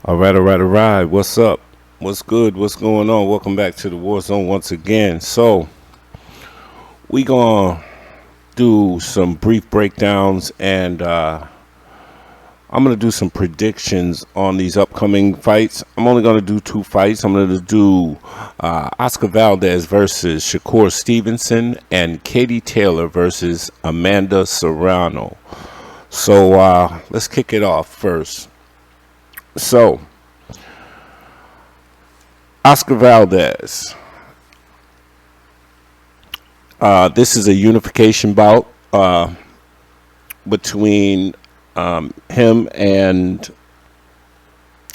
All right. What's up? What's good? What's going on? Welcome back to the War Zone once again. So, we gonna do some brief breakdowns and I'm gonna do some predictions on these upcoming fights. I'm only gonna do two fights. I'm gonna do Oscar Valdez versus Shakur Stevenson and Katie Taylor versus Amanda Serrano. So, let's kick it off first. So, Oscar Valdez. This is a unification bout between him and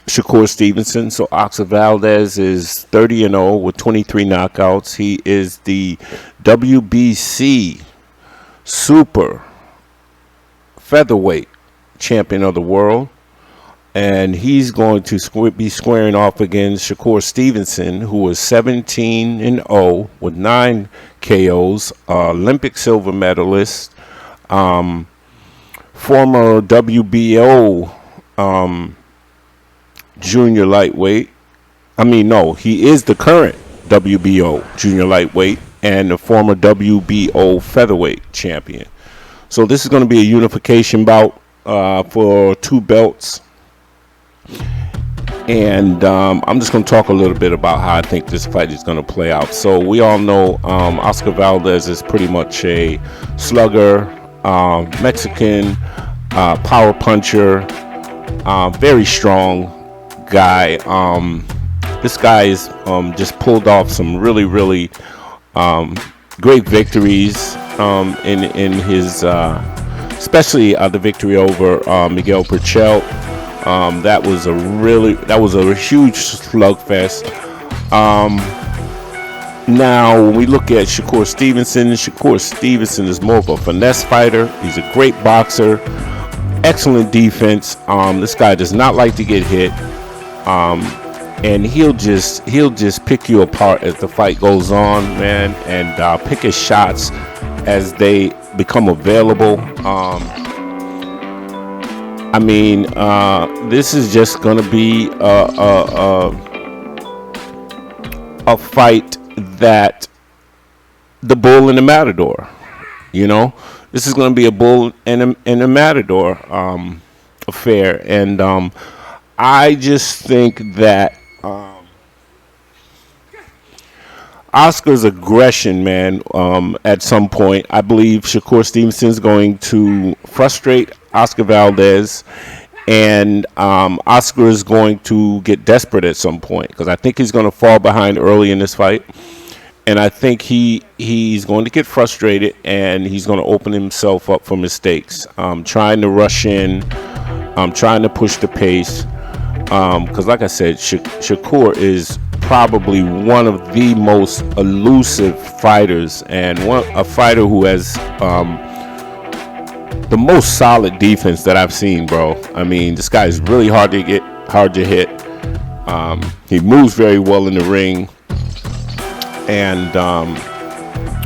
Shakur Stevenson. So Oscar Valdez is 30-0 with 23 knockouts. He is the WBC Super Featherweight Champion of the world. And he's going to be squaring off against Shakur Stevenson, who is 17-0 with 9 KOs, Olympic silver medalist, former WBO junior lightweight. He is the current WBO junior lightweight and the former WBO featherweight champion. So this is going to be a unification bout for 2 belts. And I'm just going to talk a little bit about how I think this fight is going to play out. So we all know Oscar Valdez is pretty much a slugger, Mexican, power puncher, very strong guy. This guy is just pulled off some really great victories in his, especially the victory over Miguel Perchel. That was a huge slugfest. Now, when we look at Shakur Stevenson is more of a finesse fighter. He's a great boxer, excellent defense. This guy does not like to get hit, and he'll just pick you apart as the fight goes on, man, and pick his shots as they become available. This is just going to be a fight that the bull and the matador, this is going to be a bull and a matador affair. And I just think that Oscar's aggression, man, at some point, I believe Shakur Stevenson is going to frustrate Oscar Valdez, and Oscar is going to get desperate at some point because I think he's going to fall behind early in this fight, and I think he's going to get frustrated and he's going to open himself up for mistakes, trying to rush in, trying to push the pace, because like I said, Shakur is probably one of the most elusive fighters and a fighter who has the most solid defense that I've seen, bro. This guy is really hard to hit. He moves very well in the ring, and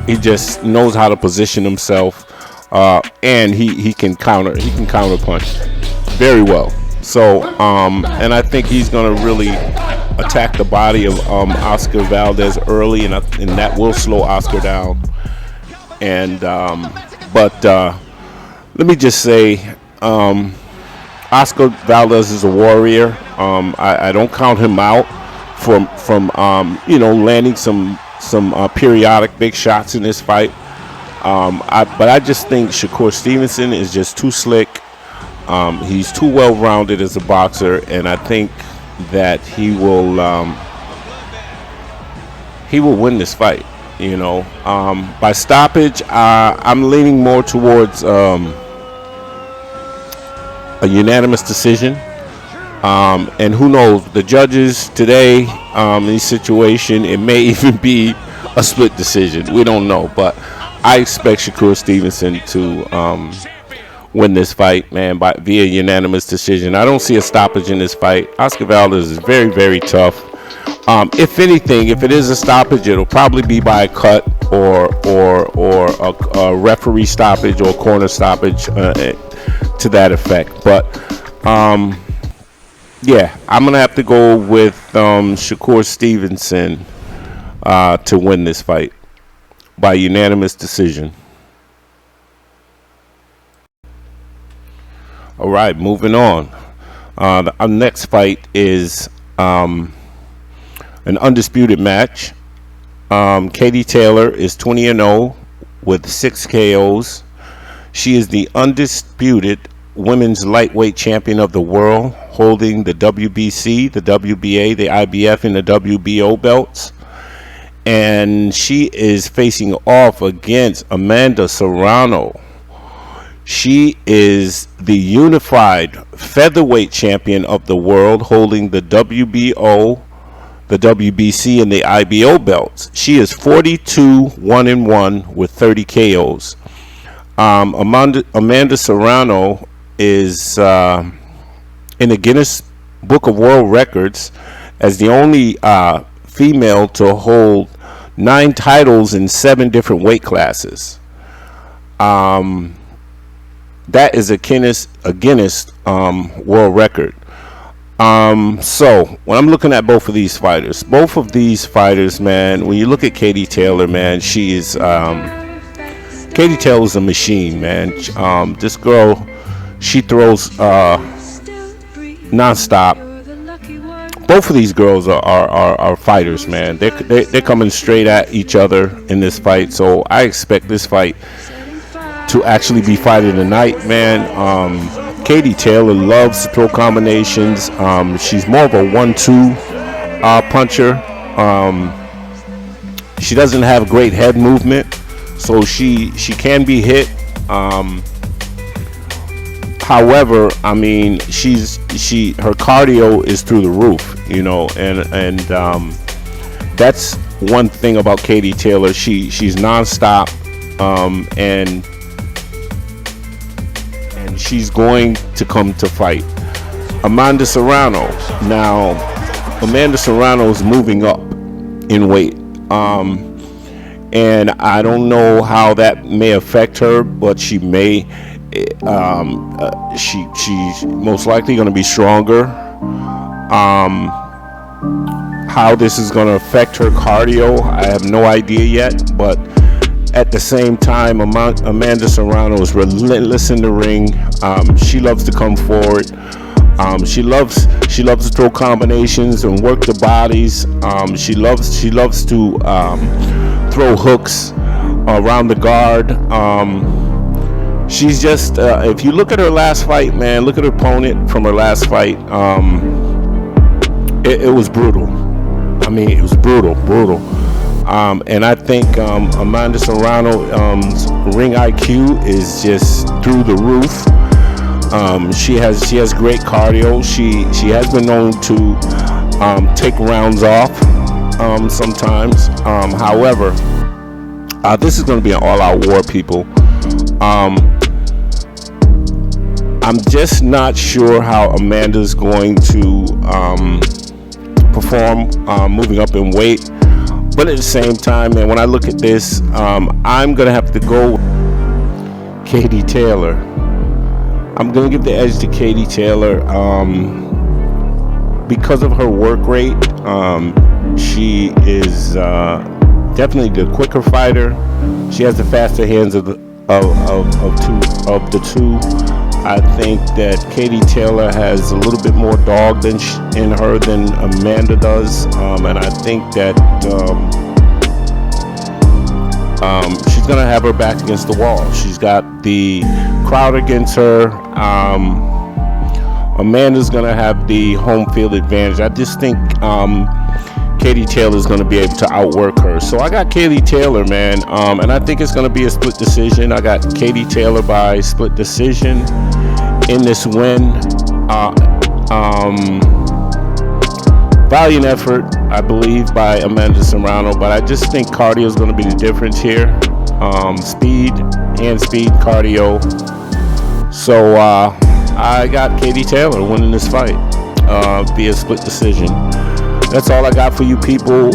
he just knows how to position himself, and he can counter punch very well. So and I think he's gonna really attack the body of Oscar Valdez early, and that will slow Oscar down. And let me just say, Oscar Valdez is a warrior. I don't count him out from landing some periodic big shots in this fight. But I just think Shakur Stevenson is just too slick. He's too well-rounded as a boxer, and I think that he will win this fight. By stoppage, I'm leaning more towards a unanimous decision, and who knows, the judges today in this situation, it may even be a split decision. We don't know, but I expect Shakur Stevenson to win this fight, man, via unanimous decision. I don't see a stoppage in this fight. Oscar Valdez is very, very tough. If anything, if it is a stoppage, it'll probably be by a cut or a referee stoppage or corner stoppage to that effect. But Yeah, I'm gonna have to go with Shakur Stevenson to win this fight by unanimous decision. All right, moving on. Our next fight is an undisputed match. Katie Taylor is 20-0 with 6 KOs. She is the undisputed women's lightweight champion of the world, holding the WBC, the WBA, the IBF, and the WBO belts. And she is facing off against Amanda Serrano. She is the unified featherweight champion of the world, holding the WBO, the WBC, and the IBO belts. She is 42-1-1 with 30 KOs. Amanda Serrano is in the Guinness Book of World Records as the only female to hold 9 titles in 7 different weight classes. That is a Guinness World Record. So when I'm looking at both of these fighters, man, when you look at Katie Taylor, man, she's Katie Taylor's a machine, man. This girl, she throws nonstop. Both of these girls are fighters, man. They're coming straight at each other in this fight. So I expect this fight to actually be fighting tonight, man. Katie Taylor loves to throw combinations. She's more of a 1-2 puncher. She doesn't have great head movement, so she can be hit. However, I mean, her cardio is through the roof, you know, and that's one thing about Katie Taylor. She's nonstop, and she's going to come to fight Amanda Serrano. Now, Amanda Serrano is moving up in weight, and I don't know how that may affect her, but she may. She's most likely going to be stronger. How this is going to affect her cardio, I have no idea yet, but at the same time, Amanda Serrano is relentless in the ring. She loves to come forward. She loves to throw combinations and work the bodies. She loves to throw hooks around the guard. She's just if you look at her last fight, man, look at her opponent from her last fight. It was brutal. I mean, it was brutal. And I think Amanda Serrano's ring IQ is just through the roof. She has great cardio. She has been known to take rounds off sometimes. However, this is going to be an all-out war, people. I'm just not sure how Amanda's going to perform moving up in weight. But at the same time, man, when I look at this, I'm going to have to go with Katie Taylor. I'm going to give the edge to Katie Taylor because of her work rate. She is definitely the quicker fighter. She has the faster hands of the two. I think that Katie Taylor has a little bit more dog in her than Amanda does, and I think that she's gonna have her back against the wall. She's got the crowd against her. Amanda's gonna have the home field advantage. I just think Katie Taylor is going to be able to outwork her. So I got Katie Taylor, man, and I think it's going to be a split decision. I got Katie Taylor by split decision in this win. Valiant effort, I believe, by Amanda Serrano, but I just think cardio is going to be the difference here. Speed, hand speed, cardio. So I got Katie Taylor winning this fight via split decision. That's all I got for you people.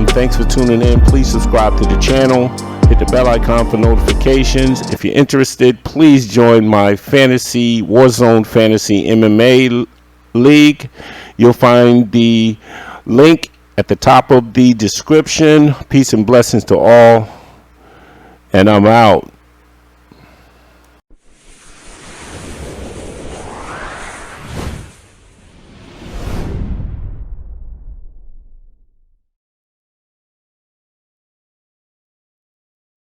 Thanks for tuning in. Please subscribe to the channel. Hit the bell icon for notifications. If you're interested, please join my Fantasy Warzone Fantasy MMA League. You'll find the link at the top of the description. Peace and blessings to all, and I'm out.